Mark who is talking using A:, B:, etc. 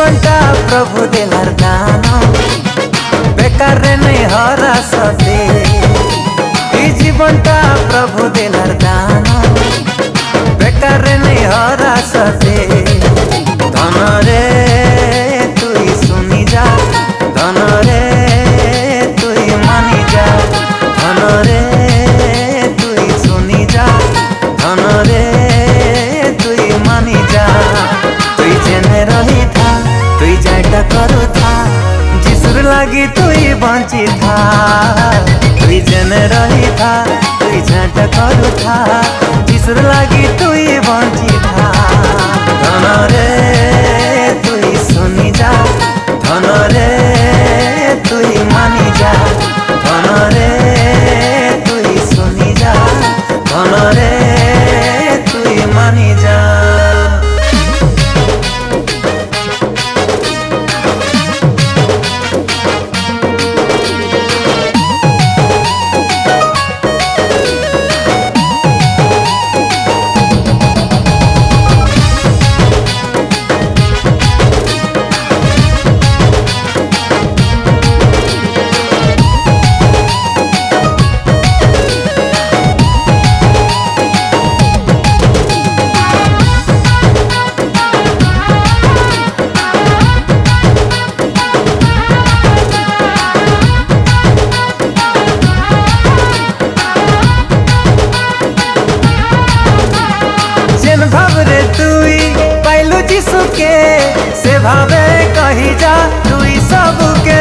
A: जीवनटा प्रभु देलार दान बेकार नहीं हरा सते जीवनटा प्रभु देलार दान बेकार नहीं हरा सते धन रे तुई सुनी जा धन रे तुई मानी जा धन रे तुई सुनी जा धन रे तुई मानी जा तुई जेने रही था तुई जाटा करू था जिसुर लागी तुई बंची था तुई जेने रही था तुई जाटा करू था जिसुर लागी तुई बंची था धन रे तुई सुनी जा धन रे तुई मानी जा धन रे तुई सुनी जा धन रे तुई मानी जा। भावरे तुई पाइलु जीसु के से भावे कही जा तुई सबके।